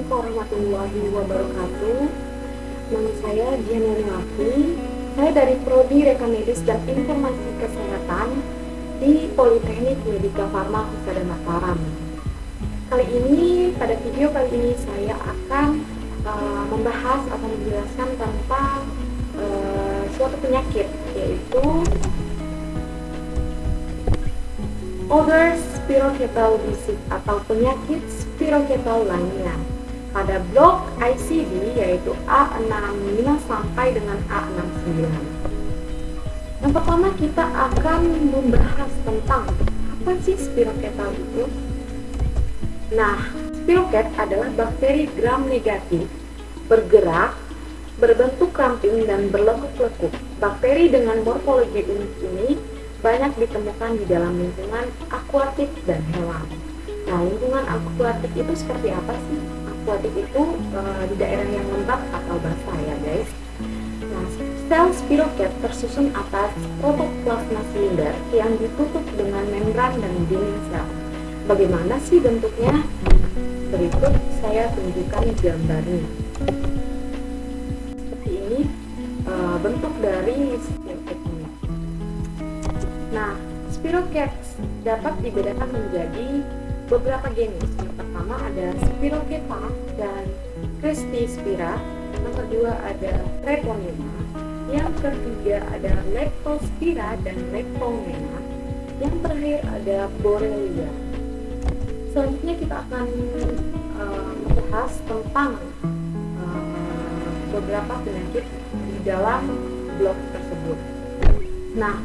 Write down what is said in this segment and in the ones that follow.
warahmatullahi wabarakatuh. Nama saya Diana Rinaldi. Saya dari Prodi Reka Medis dan Informasi Kesehatan di Politeknik Medika Farma Husada Mataram. Pada video kali ini saya akan membahas atau menjelaskan tentang suatu penyakit, yaitu other spirochetal disease atau penyakit spirochetal lainnya pada blok ICD, yaitu A65 sampai dengan A69. Yang pertama kita akan membahas tentang apa sih spirochetal itu. Nah, spiroket adalah bakteri gram negatif, bergerak, berbentuk ramping dan berlekuk-lekuk. Bakteri dengan morfologi unik ini banyak ditemukan di dalam lingkungan akuatik dan hewan. Nah, lingkungan akuatik itu seperti apa sih? Akuatik itu di daerah yang lembab atau basah ya guys. Nah, sel spiroket tersusun atas protoplasma silinder yang ditutup dengan membran dan dinding sel. Bagaimana sih bentuknya? Berikut saya tunjukkan gambarnya. Seperti ini bentuk dari spiroket ini. Nah, spiroket dapat dibedakan menjadi beberapa jenis. Yang pertama ada Spirocheta dan Cristispira. Yang kedua ada Treponema. Yang ketiga ada Leptospira dan Leptomema. Yang terakhir ada Borrelia. Selanjutnya kita akan membahas tentang beberapa penyakit di dalam blok tersebut. Nah,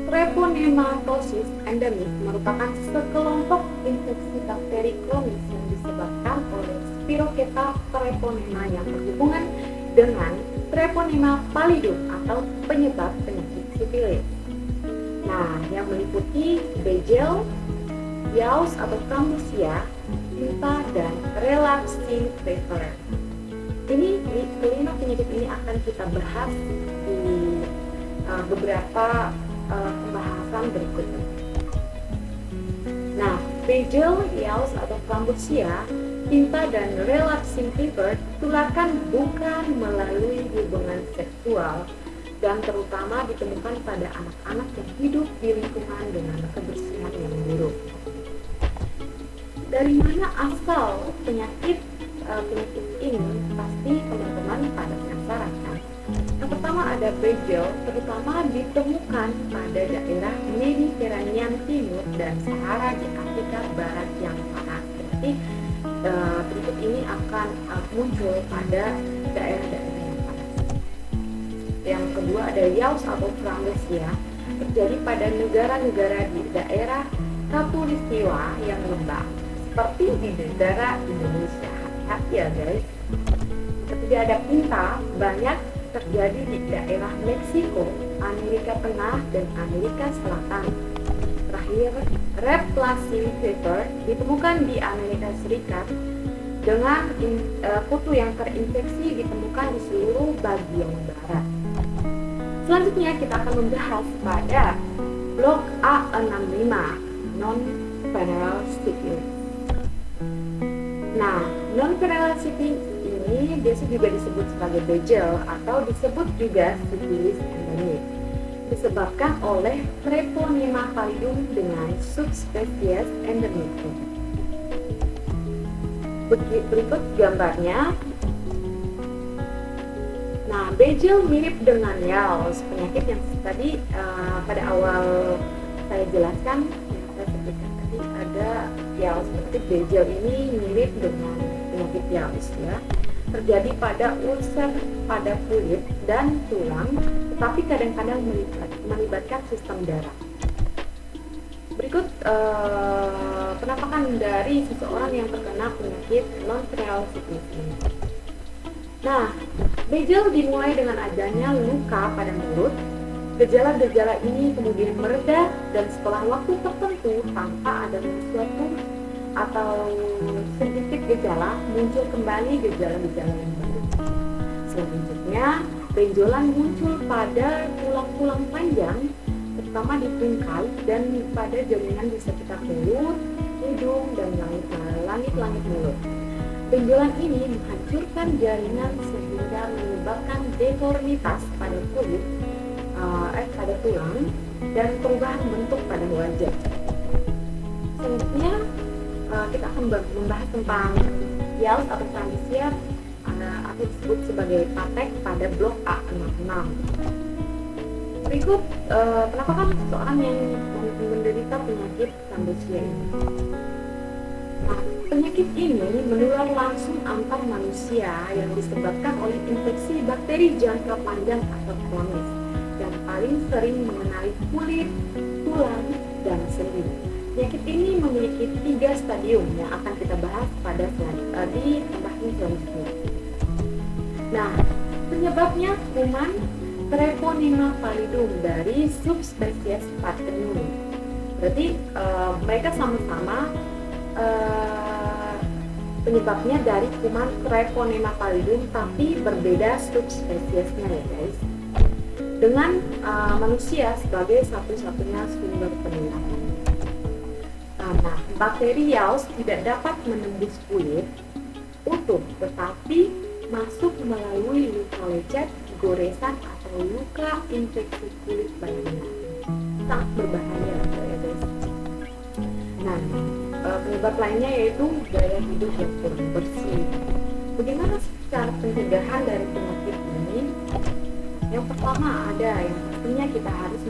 Treponematosis endemik merupakan sekelompok infeksi bakteri kronis yang disebabkan oleh Spirocheta treponema yang berhubungan dengan Treponema pallidum atau penyebab penyakit sifilis. Nah, yang meliputi Begel, Yaus atau Camusia, Pinta, dan Relapsing Fever. Kelima penyakit ini akan kita bahas di beberapa pembahasan berikutnya. Nah, Begel, Yaus atau Camusia, Pinta, dan Relapsing Fever ditularkan bukan melalui hubungan seksual dan terutama ditemukan pada anak-anak yang hidup di lingkungan dengan kebersihan yang buruk. Dari mana asal penyakit ini? Pasti teman-teman pada penasaran kan? Yang pertama ada Begel, terutama ditemukan pada daerah Mediterranean Timur dan Sahara di Afrika Barat yang panas. Jadi berikut ini akan muncul pada daerah-daerah yang panas. Yang kedua ada Yaus atau Framnesia, terjadi pada negara-negara di daerah Khatulistiwa yang lembab, seperti di negara Indonesia. Hati-hati ya guys. Ketiga ada Pinta, banyak terjadi di daerah Meksiko, Amerika Tengah, dan Amerika Selatan. Terakhir, Relapsing Fever ditemukan di Amerika Serikat dengan kutu yang terinfeksi ditemukan di seluruh bagian barat. Selanjutnya kita akan membahas pada blok A65, non-venereal syphilis. Nah, non-venereal syphilis ini biasa juga disebut sebagai Begel atau disebut juga sifilis endemik, disebabkan oleh Treponema pallidum dengan subspesies endemicum. Berikut gambarnya. Nah, Begel mirip dengan Yaus, penyakit yang tadi pada awal saya jelaskan, yang saya sebutkan tadi ada Yaus. Berarti Begel ini mirip dengan penyakit Yaus ya. Terjadi pada ulcer pada kulit dan tulang, tetapi kadang-kadang melibatkan sistem darah. Berikut penampakan dari seseorang yang terkena penyakit non-venereal syphilis ini. Nah, Begel dimulai dengan adanya luka pada mulut. Gejala-gejala ini kemudian mereda dan setelah waktu tertentu tanpa ada sesuatu atau sedikit gejala, muncul kembali gejala-gejala yang baru. Selanjutnya, benjolan muncul pada tulang-tulang panjang, terutama di tungkai dan pada jaringan di sekitar mulut, hidung, dan langit-langit mulut. Benjolan ini menghancurkan jaringan sehingga menyebabkan deformitas pada kulit, pada tulang, dan perubahan bentuk pada wajah. Selanjutnya kita akan membahas tentang YALS atau Transisia atau disebut sebagai patek pada blok A66. Berikut penampakan seseorang yang menderita penyakit Transisia ini. Nah, penyakit ini menular langsung antar manusia yang disebabkan oleh infeksi bakteri jangka panjang atau kronis dan paling sering mengenai kulit, tulang, dan sendi. Penyakit ini memiliki 3 stadium yang akan kita bahas pada di tempat ini selanjutnya. Nah, penyebabnya kuman Treponema pallidum dari subspesies Parthenium. Berarti mereka sama-sama penyebabnya dari kuman Treponema pallidum, tapi berbeda subspesiesnya ya guys. Dengan manusia sebagai satu-satunya sumber penularan. Nah, bakteri YALS tidak dapat menembus kulit utuh, tetapi masuk melalui luka lecet, goresan, atau luka infeksi kulit badannya. Sangat berbahaya ya guys. Nah, penyebab lainnya yaitu gaya hidup yang kurang bersih. Bagaimana cara pencegahan dari penyakit ini? Yang pertama ada yang pastinya kita harus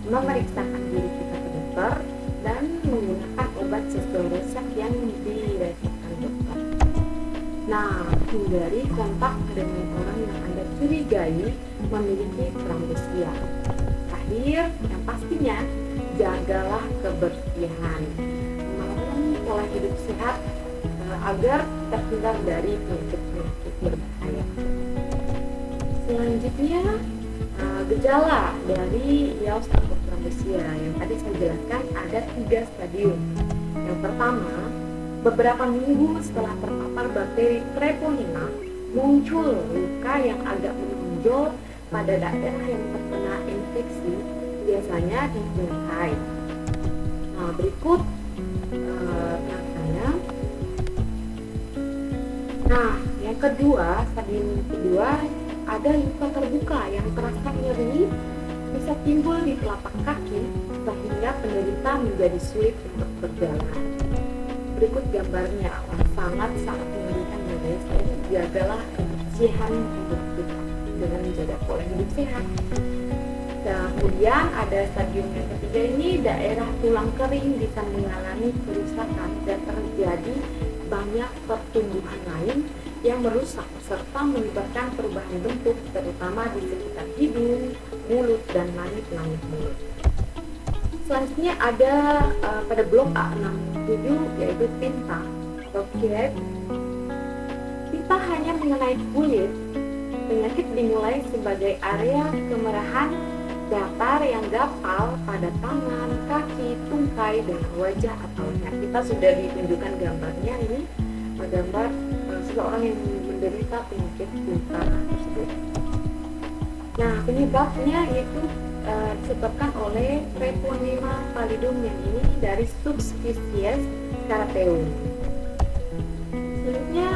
memeriksakan diri kita ke dokter dan menggunakan obat sesuai resep yang diresepkan dokter. Nah, hindari kontak dengan orang yang Anda curigai memiliki Transisia. Terakhir, yang pastinya jagalah kebersihan, melalui pola hidup sehat agar terhindar dari penyakit-penyakit berbahaya. Selanjutnya, gejala dari YALS atau Transisia yang tadi saya jelaskan ada 3 stadium. Yang pertama, beberapa minggu setelah terpapar bakteri Treponema, muncul luka yang agak menonjol pada daerah yang terkena infeksi, biasanya di bungkai. Nah, berikut penjelasannya. Nah, yang kedua, stadium kedua, ada luka terbuka yang terasa nyeri, bisa timbul di telapak kaki sehingga penderita menjadi sulit untuk berjalan. Berikut gambarnya, sangat mengerikan ya guys. Jadi jagalah kebersihan hidup kita dengan menjaga pola hidup sehat. Dan kemudian ada stadium yang ketiga ini, daerah tulang kering bisa mengalami kerusakan dan terjadi banyak pertumbuhan lain yang merusak serta menyebabkan perubahan bentuk terutama di sekitar hidung, mulut, dan langit-langit mulut. Selanjutnya ada pada blok A67 yaitu tinta atau kiret. Tinta hanya mengenai kulit. Penyakit dimulai sebagai area kemerahan datar yang gapal pada tangan, kaki, tungkai, dan wajah atau leher. Kita sudah ditunjukkan gambarnya ini, gambar seseorang yang menderita penyakit tinta tersebut. Nah, penyebabnya yaitu disebabkan oleh Treponema pallidum yang ini dari subspesies Carateum. Selanjutnya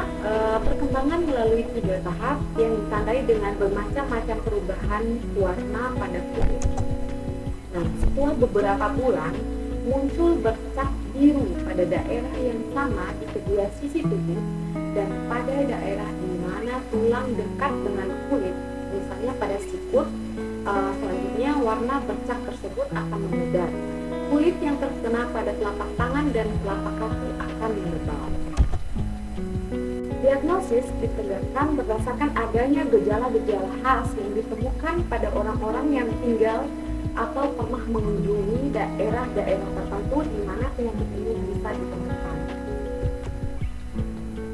perkembangan melalui 3 tahap yang ditandai dengan bermacam-macam perubahan warna pada kulit. Nah, setelah beberapa bulan muncul bercak biru pada daerah yang sama di kedua sisi tubuh dan pada daerah di mana tulang dekat dengan kulit, misalnya pada sikut. Selanjutnya warna bercak tersebut akan memudar. Kulit yang terkena pada telapak tangan dan telapak kaki akan menebal. Diagnosis ditegakkan berdasarkan adanya gejala-gejala khas yang ditemukan pada orang-orang yang tinggal atau pernah mengunjungi daerah-daerah tertentu di mana penyakit ini bisa ditemukan.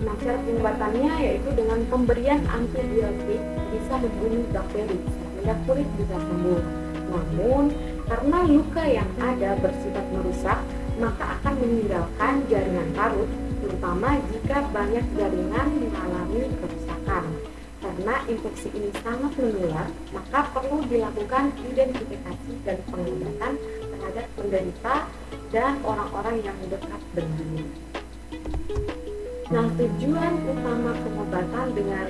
Nah, cara pengobatannya yaitu dengan pemberian antibiotik bisa membunuh bakteri sehingga kulit bisa sembuh. Namun, karena luka yang ada bersifat merusak, maka akan meninggalkan jaringan parut, terutama jika banyak jaringan mengalami kerusakan. Karena infeksi ini sangat menular, maka perlu dilakukan identifikasi dan pengobatan terhadap penderita dan orang-orang yang dekat dengannya. Nah, tujuan utama pengobatan dengan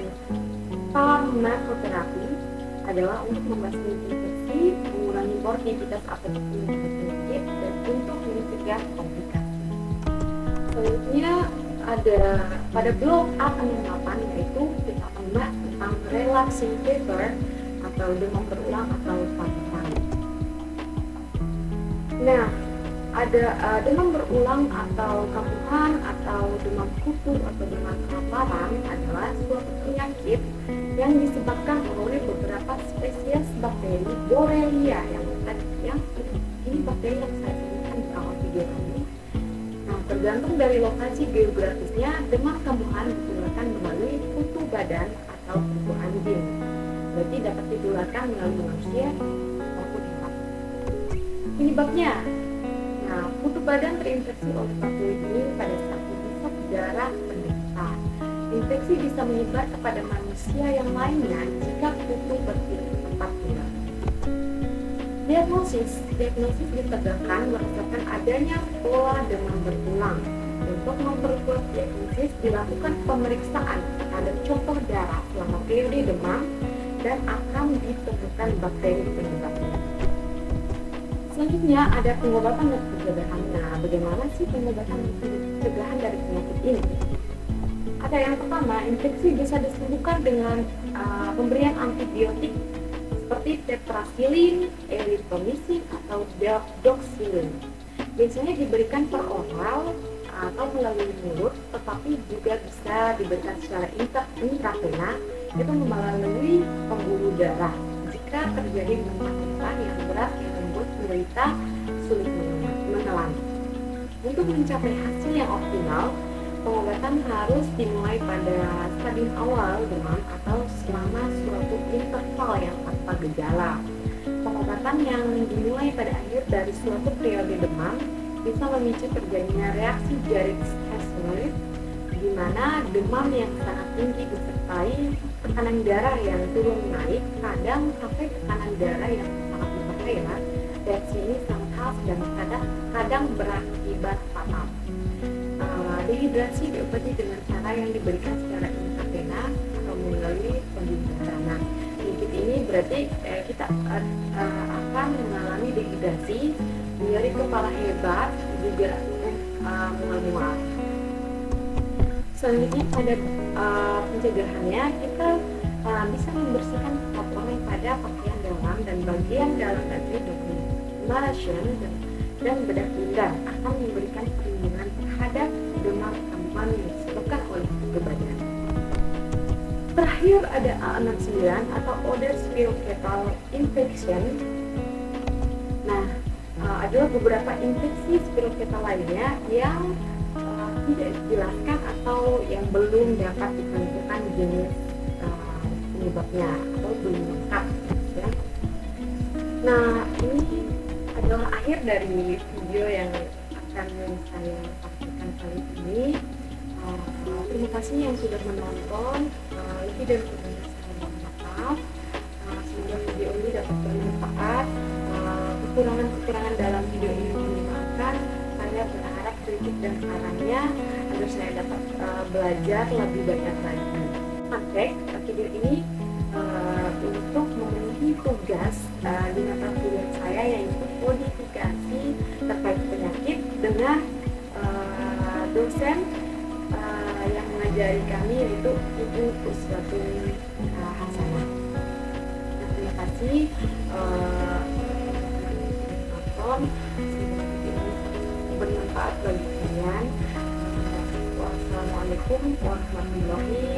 farmakoterapi adalah untuk membasmi infeksi, mengurangi morbiditas atau penyakit, dan untuk mencegah komplikasi. Selanjutnya ada pada blok A68, yaitu kita membahas tentang relaxing fever atau demam berulang atau paru. Nah, ada demam berulang atau kambuhan atau demam kutu atau demam kelaparan adalah suatu penyakit yang disebabkan oleh beberapa spesies bakteri Borrelia yang ini bakteri yang saya sebutkan di awal video ini. Nah, tergantung dari lokasi geografisnya, demam kambuhan ditularkan melalui kutu badan atau kutu anjing. Berarti dapat ditularkan melalui manusia maupun hewan. Penyebabnya, nah, kutu badan terinfeksi oleh bakteri ini pada saat menghisap darah penderita. Infeksi bisa menyebar kepada manusia yang lainnya jika kutu berpindah ke tempat tular. Diagnosis ditegakkan berdasarkan adanya pola demam berulang. Untuk memperkuat diagnosis dilakukan pemeriksaan terhadap contoh darah selama periode demam dan akan ditemukan bakteri penyebabnya. Selanjutnya ada pengobatan dan pencegahan. Nah, bagaimana sih pengobatan dan pencegahan dari penyakit ini? Ada yang pertama, infeksi bisa disembuhkan dengan pemberian antibiotik seperti tetrasilin, erythromycin, atau doxylin. Biasanya diberikan per oral atau melalui mulut, tetapi juga bisa diberikan secara intravena, itu melalui pembuluh darah jika terjadi luka yang berat yang membuat penderita sulit menelan. Untuk mencapai hasil yang optimal, pengobatan harus dimulai pada stadium awal demam atau selama suatu interval yang tanpa gejala. Pengobatan yang dimulai pada akhir dari suatu periode demam bisa memicu terjadinya reaksi Jarich-Herzberg, di mana demam yang sangat tinggi disertai tekanan darah yang turun naik, kadang sampai tekanan darah yang sangat berbahaya. Reaksi ini sangat khas dan kadang berakibat fatal. Dehidrasi diobati dengan cara yang diberikan secara intravena atau melalui pembuluh darah. Nah, penyakit ini berarti kita akan mengalami dehidrasi, nyeri kepala hebat, juga mual-mual. Selanjutnya pada pencegahannya kita bisa membersihkan kotoran pada pakaian dalam dan bagian dalam dari documentation dan bedak pinggang akan memberikan perlindungan terhadap demam kambuhan yang disebabkan oleh kutu badan. Terakhir ada A69 atau Other Spirochetal Infection. Nah, adalah beberapa infeksi spirochetal lainnya yang tidak dijelaskan atau yang belum dapat ditentukan jenis penyebabnya atau belum lengkap, ya. Nah, ini adalah akhir dari video yang akan saya sampaikan kali ini. Terima kasih yang sudah menonton. Lebih dari kurangnya saya mohon maaf. Semoga video ini dapat bermanfaat. Kekurangan-kekurangan dalam video ini dimaafkan. Saya berharap kritik dan sarannya agar saya dapat belajar lebih banyak lagi. Video ini untuk memenuhi tugas di mata kuliah saya, yaitu kodifikasi terkait penyakit dengan dosen yang mengajari kami, yaitu Ibu Uswatun Hasanah. Terima kasih menonton. Semoga video ini bermanfaat bagi kalian. Wassalamualaikum warahmatullahi